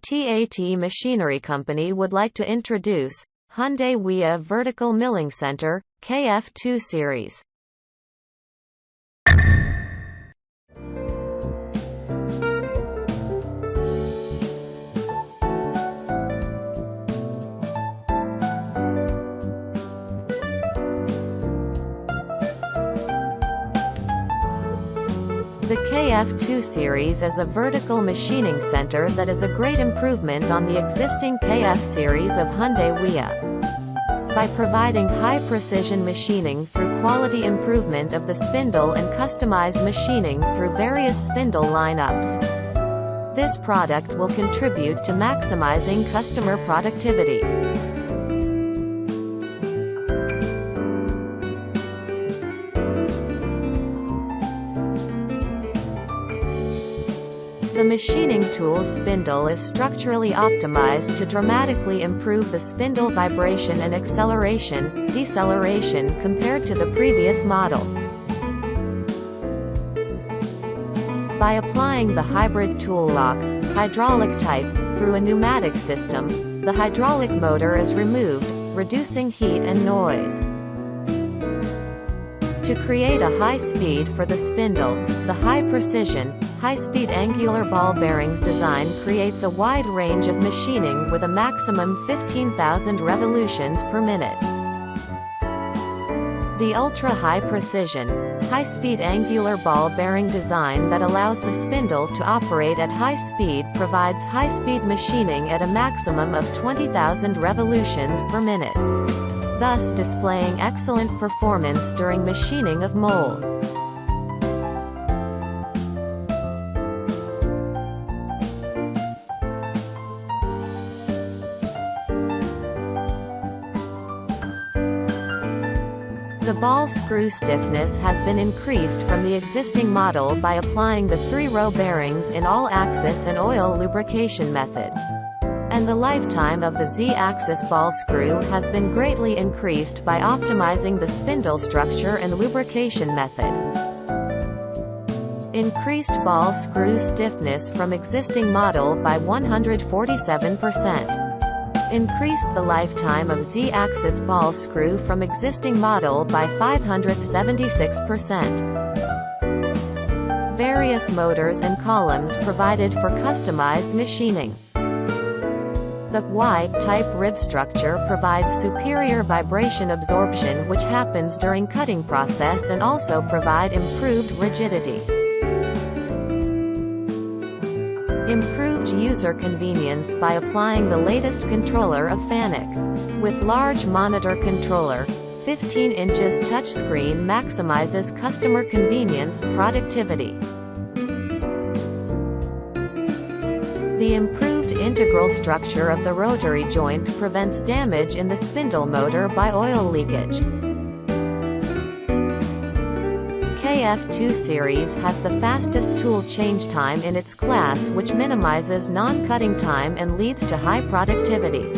TAT Machinery Company would like to introduce Hyundai Wia Vertical Milling Center, KF-II series. The KF-II series is a vertical machining center that is a great improvement on the existing KF series of Hyundai Wia. By providing high-precision machining through quality improvement of the spindle and customized machining through various spindle lineups, this product will contribute to maximizing customer productivity. The machining tool's spindle is structurally optimized to dramatically improve the spindle vibration and acceleration, deceleration compared to the previous model. By applying the hybrid tool lock, hydraulic type, through a pneumatic system, the hydraulic motor is removed, reducing heat and noise. To create a high speed for the spindle, the high-precision, high-speed angular ball bearings design creates a wide range of machining with a maximum 15,000 revolutions per minute. The ultra-high precision, high-speed angular ball bearing design that allows the spindle to operate at high speed provides high-speed machining at a maximum of 20,000 revolutions per minute, thus displaying excellent performance during machining of mold. The ball screw stiffness has been increased from the existing model by applying the 3-row bearings in all-axis and oil lubrication method. And the lifetime of the Z-axis ball screw has been greatly increased by optimizing the spindle structure and lubrication method. Increased ball screw stiffness from existing model by 147%. Increased the lifetime of Z-axis ball screw from existing model by 576%. Various motors and columns provided for customized machining. The Y-type rib structure provides superior vibration absorption which happens during cutting process and also provide improved rigidity. Improved user convenience by applying the latest controller of Fanuc. With large monitor controller, 15 inches touchscreen maximizes customer convenience productivity. The improved integral structure of the rotary joint prevents damage in the spindle motor by oil leakage. KF-II series has the fastest tool change time in its class, which minimizes non-cutting time and leads to high productivity.